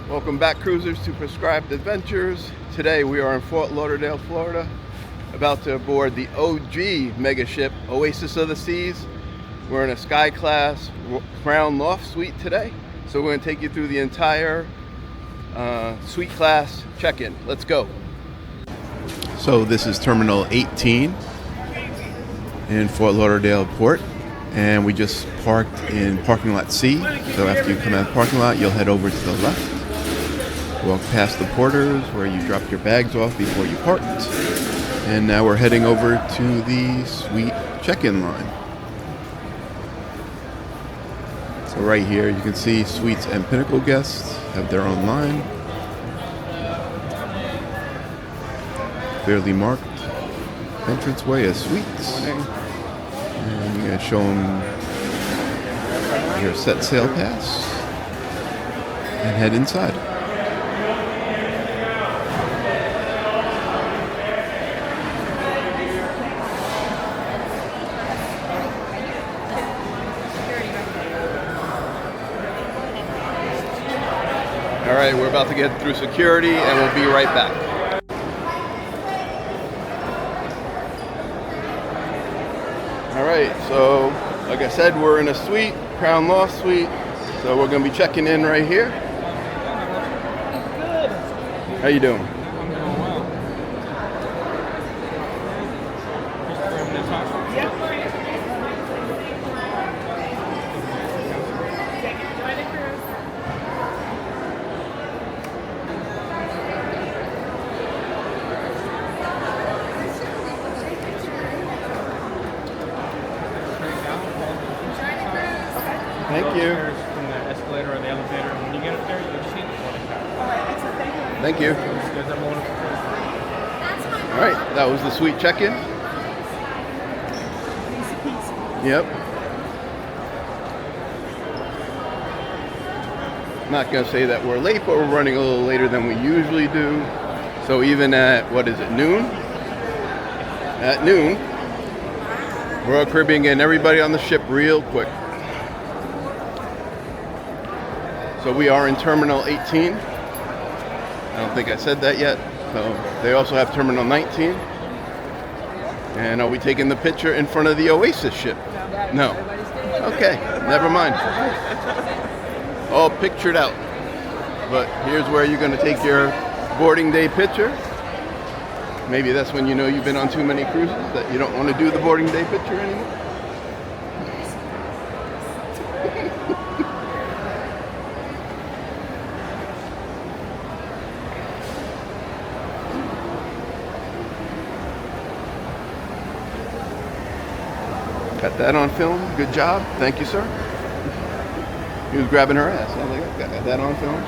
Welcome back, cruisers, to Prescribed Adventures. Today we are in Fort Lauderdale, Florida, about to board the OG mega ship, Oasis of the Seas. We're in a Sky Class Crown Loft suite today, so we're going to take you through the entire suite class check-in. Let's go. So this is Terminal 18 in Fort Lauderdale Port, and we just parked in parking lot C. So after you come out of the parking lot, you'll head over to the left. Walk past the porters where you dropped your bags off before you parked. And now we're heading over to the suite check-in line. So right here you can see Suites and Pinnacle guests have their own line. Clearly marked entranceway as Suites. And you're going to show them your set sail pass and head inside. All right, we're about to get through security and we'll be right back. All right, so like I said, we're in a suite, Crown Loft suite. So we're gonna be checking in right here. How you doing? I'm doing well. Thank you. From the escalator or the elevator. When you get up there, you just need the boarding pass. Thank you. You guys have a wonderful day. All right, that was the suite check-in. Yep. Not gonna say that we're late, but we're running a little later than we usually do. So even at, what is it, noon? At noon, Royal Caribbean getting everybody on the ship real quick. So we are in Terminal 18. I don't think I said that yet. So they also have Terminal 19. And are we taking the picture in front of the Oasis ship? No. Okay, never mind. All pictured out. But here's where you're going to take your boarding day picture. Maybe that's when you know you've been on too many cruises, that you don't want to do the boarding day picture anymore. Got that on film. Good job. Thank you, sir. He was grabbing her ass. I was like, got that on film.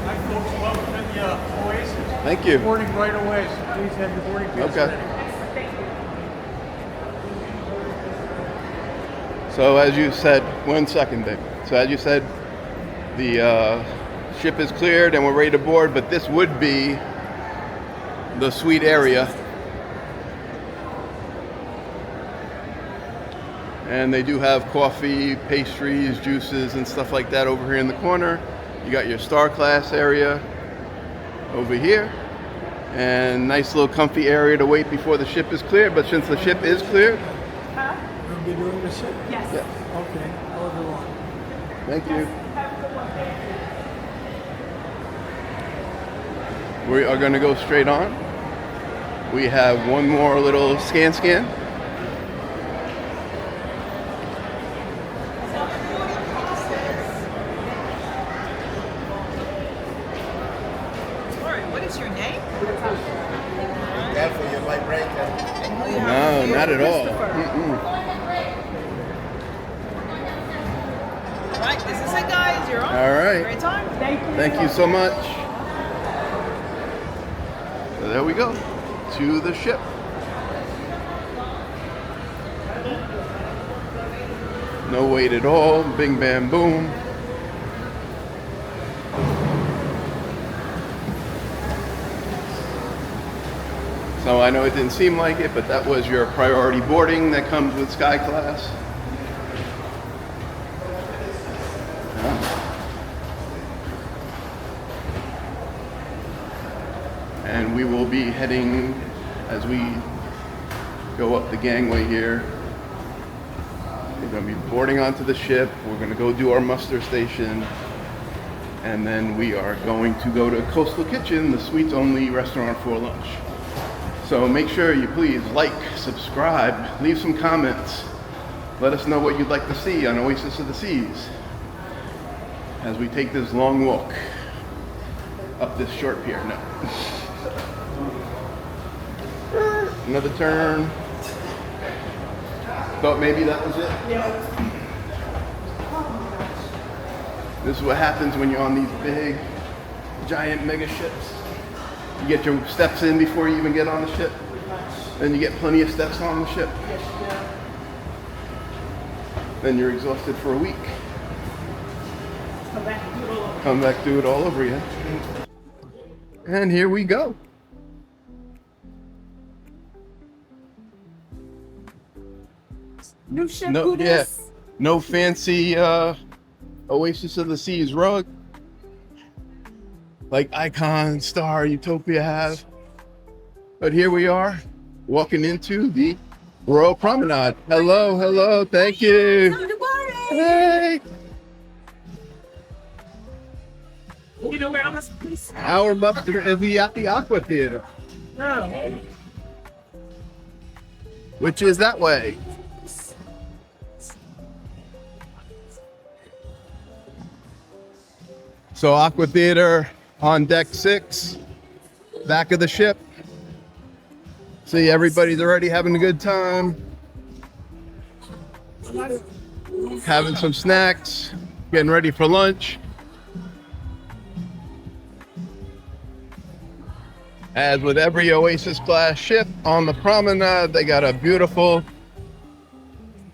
Hi, folks. Welcome to the Oasis. Thank you. Boarding right away, so please have your boarding pass Okay. ready. So as you said, 1 second, babe. So as you said, the ship is cleared and we're ready to board, but this would be the suite area. And they do have coffee, pastries, juices, and stuff like that over here in the corner. You got your Star Class area over here. And nice little comfy area to wait before the ship is cleared. But since the ship is cleared, You'll be doing the ship? Yes. yeah. Okay, however long. Thank you. Have a good one. We are going to go straight on. We have one more little scan. What is your name? Careful, you might break it. No, not at all. All right, this is it, guys. You're on. All right. Great time. Thank you. Thank you so much. So there we go. To the ship. No wait at all. Bing, bam, boom. So I know it didn't seem like it, but that was your priority boarding that comes with Sky Class. And we will be heading, as we go up the gangway here, we're going to be boarding onto the ship. We're going to go do our muster station. And then we are going to go to Coastal Kitchen, the suites only restaurant for lunch. So make sure you please like, subscribe, leave some comments. Let us know what you'd like to see on Oasis of the Seas as we take this long walk up this short pier. No. Another turn. Thought maybe that was it. This is what happens when you're on these big, giant mega ships. You get your steps in before you even get on the ship. Then you get plenty of steps on the ship. Then you're exhausted for a week. Come back, do it all over again. And here we go. New ship, No, yeah, no fancy Oasis of the Seas rug like Icon, Star, Utopia have. But here we are, walking into the Royal Promenade. Hello, hello, thank you. Hey. You know where I'm please? Our muster is at the Aqua Theater, No. which is that way. So Aqua Theater on deck 6, back of the ship. See, everybody's already having a good time. Having some snacks, getting ready for lunch. As with every Oasis Class ship on the promenade, they got a beautiful,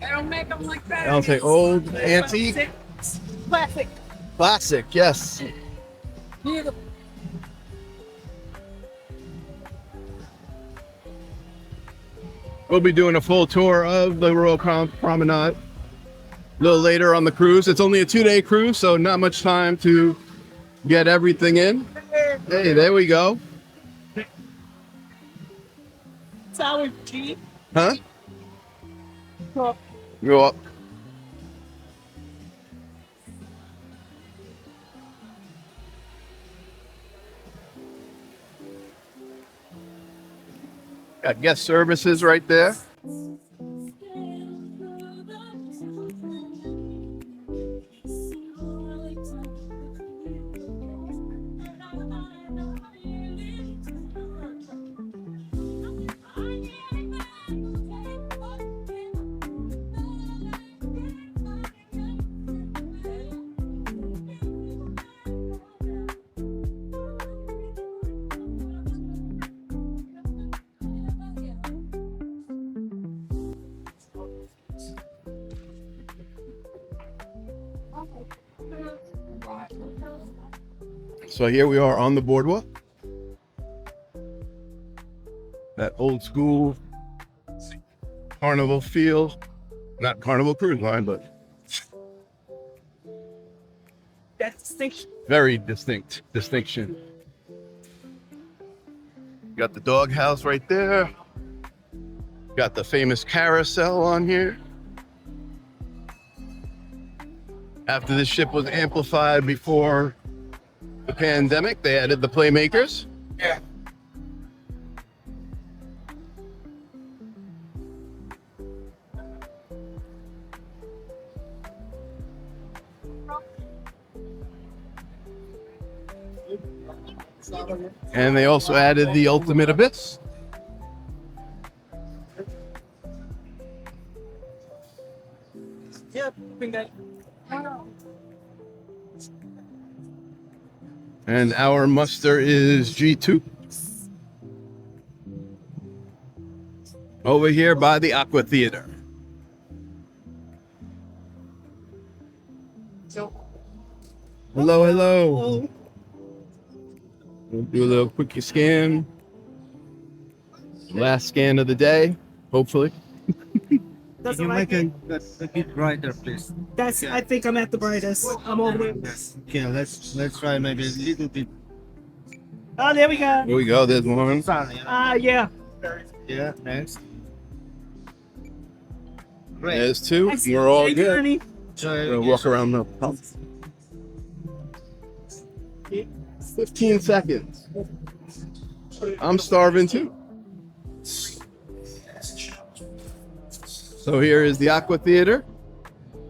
I don't make them like that. I'll say old, antique. Classic. Classic, yes. Beautiful. We'll be doing a full tour of the Royal Promenade a little later on the cruise. It's only a 2-day cruise, so not much time to get everything in. Hey, there we go. Sour tea. Huh? Cool. Go up. Got guest services right there. So here we are on the boardwalk. That old school carnival feel. Not Carnival Cruise Line, but That's distinction. very distinction. Got the doghouse right there. Got the famous carousel on here. After this ship was amplified before the pandemic, they added the playmakers. Yeah. And they also added the Ultimate Abyss. Yeah, bring that. And our muster is G2. Over here by the Aqua Theater. Hello, hello. We'll do a little quickie scan. Last scan of the day, hopefully. doesn't like it. a bit brighter, please? That's. I think I'm at the brightest. I'm all the way. Yes. Okay, let's try maybe a little bit Oh, there we go. Here we go. There's one. sun. Yeah. Yeah, next. There's two. I see. We're all Thank you, good. honey. We're gonna walk around the house. 15 seconds. I'm starving too. So here is the Aqua Theater.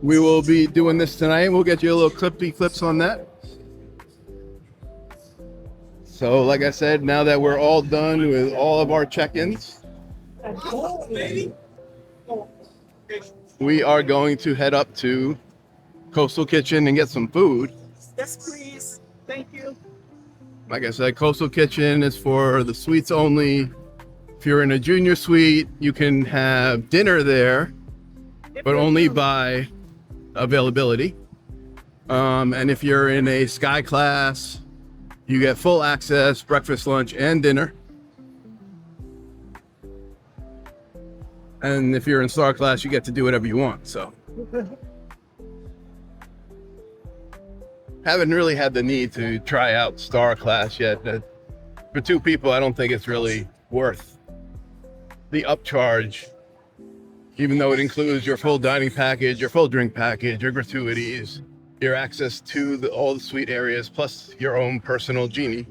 We will be doing this tonight. We'll get you a little clips on that. So like I said, now that we're all done with all of our check-ins, we are going to head up to Coastal Kitchen and get some food. Yes, please. Thank you. Like I said, Coastal Kitchen is for the suites only. If you're in a junior suite, you can have dinner there, but only by availability. And if you're in a Sky Class, you get full access, breakfast, lunch, and dinner. And if you're in Star Class, you get to do whatever you want. So haven't really had the need to try out Star Class yet. For two people, I don't think it's really worth the upcharge, even though it includes your full dining package, your full drink package, your gratuities, your access to all the suite areas, plus your own personal genie.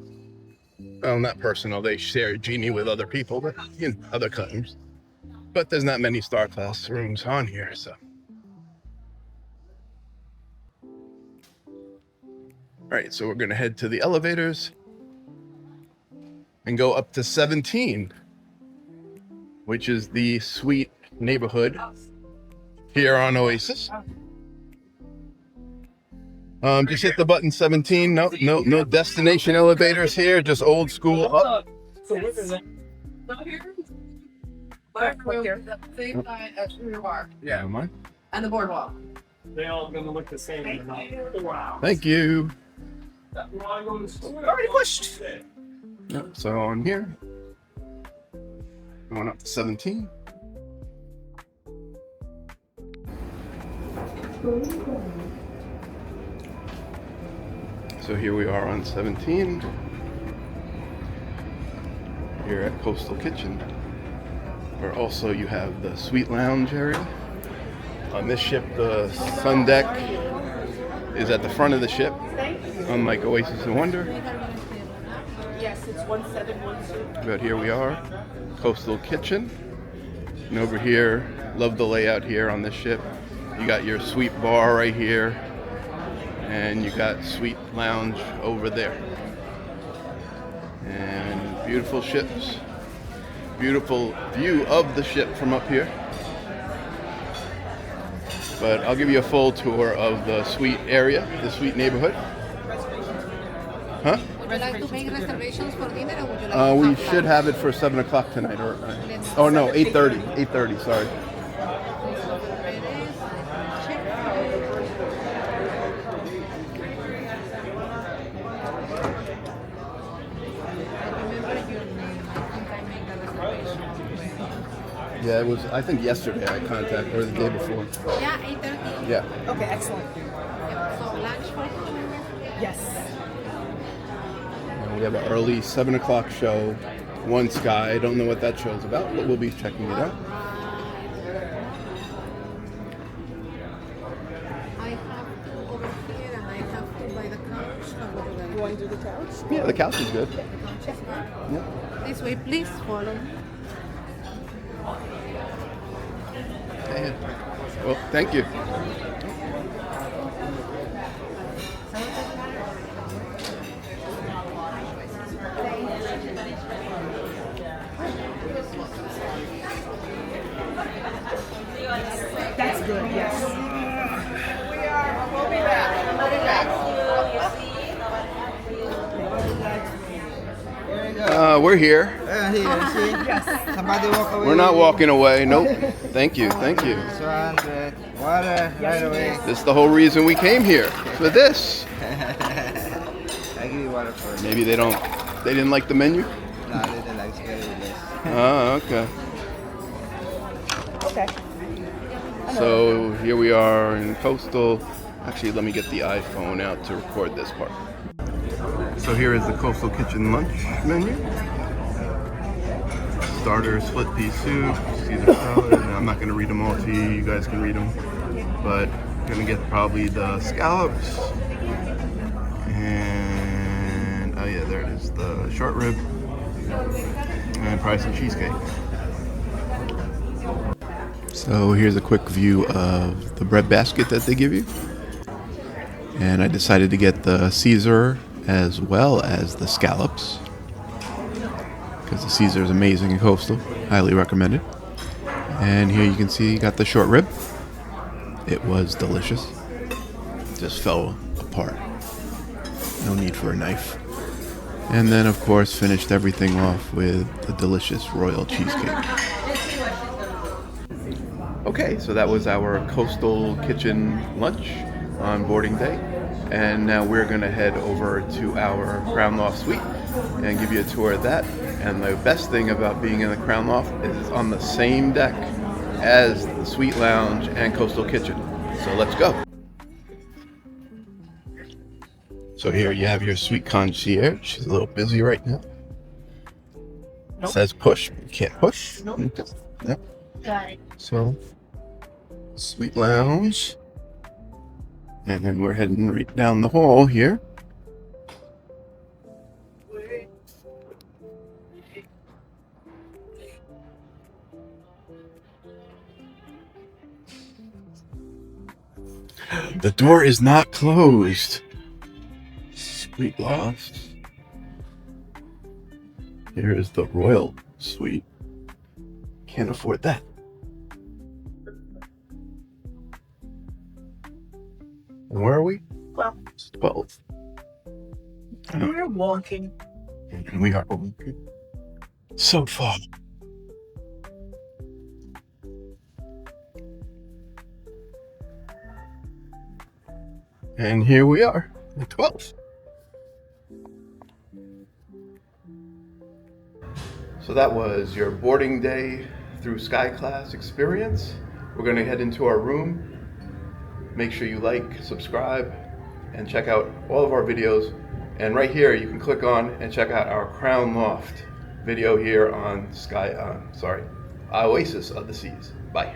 Well, not personal, they share genie with other people, but other customers. But there's not many Star Class rooms on here, so. All right, so we're gonna head to the elevators and go up to 17, which is the suite neighborhood here on Oasis. Just hit the button 17. No destination elevators here, just old school up. So where is it? Same side as New York Yeah, mine. and the Boardwalk. They all gonna look the same. Wow. Thank you. You wanna go to the store? Already pushed. Yep, so on here, going up to 17. So here we are on 17, here at Coastal Kitchen, where also you have the suite lounge area. On this ship, the sun deck is at the front of the ship, unlike Oasis and Wonder. Yes, it's 1712. But here we are, Coastal Kitchen. And over here, love the layout here on this ship. You got your suite bar right here, and you got suite lounge over there. And beautiful ships. Beautiful view of the ship from up here. But I'll give you a full tour of the suite area, the suite neighborhood. Huh? Would you like to make reservations for dinner or would you like to We have should lunch? have it for 7 o'clock tonight. Oh no, 8:30. 8:30, sorry. Yeah, it was, I think yesterday I contacted, or the day before. Yeah, 8:30. Yeah. Okay, excellent. So lunch for you? Yes. And we have an early 7 o'clock show, One Sky. I don't know what that show's about, but we'll be checking it out. I have to over here and I have to buy the couch. Or what do I You want to do the couch? Yeah, the couch is good. The couch is good. Yeah. This way, please follow me. Well, thank you. That's good, yes. We'll be back. We're here. Here, see? Somebody walk away. We're not walking away. Nope. Thank you. Thank you. This one, the water, right away. This is the whole reason we came here, for this. I give you water first. Maybe they didn't like the menu? No, they didn't like it. Oh, okay. Okay. So here we are in Coastal. Actually, let me get the iPhone out to record this part. So here is the Coastal Kitchen lunch menu. Starter, split pea soup, Caesar salad. Now, I'm not going to read them all to you. You guys can read them. But I'm going to get probably the scallops. And, oh yeah, there it is. The short rib. And probably some cheesecake. So here's a quick view of the bread basket that they give you. And I decided to get the Caesar as well as the scallops. Because the Caesar is amazing in Coastal. Highly recommended. And here you can see you got the short rib. It was delicious. Just fell apart. No need for a knife. And then of course finished everything off with the delicious royal cheesecake. Okay, so that was our Coastal Kitchen lunch on boarding day. And now we're going to head over to our Crown Loft suite and give you a tour of that. And the best thing about being in the Crown Loft is it's on the same deck as the suite lounge and Coastal Kitchen. So let's go. So here you have your suite concierge. She's a little busy right now. Nope. Says push. You can't push. Nope. Yep. Got it. So, suite lounge. And then we're heading right down the hall here. The door is not closed. Sweet Loft. Here is the royal suite. Can't afford that. And where are we? 12. It's 12. We're walking. And we are walking. So far. And here we are, at 12. So that was your boarding day through Sky Class experience. We're going to head into our room. Make sure you like, subscribe, and check out all of our videos. And right here, you can click on and check out our Crown Loft video here on Oasis of the Seas. Bye.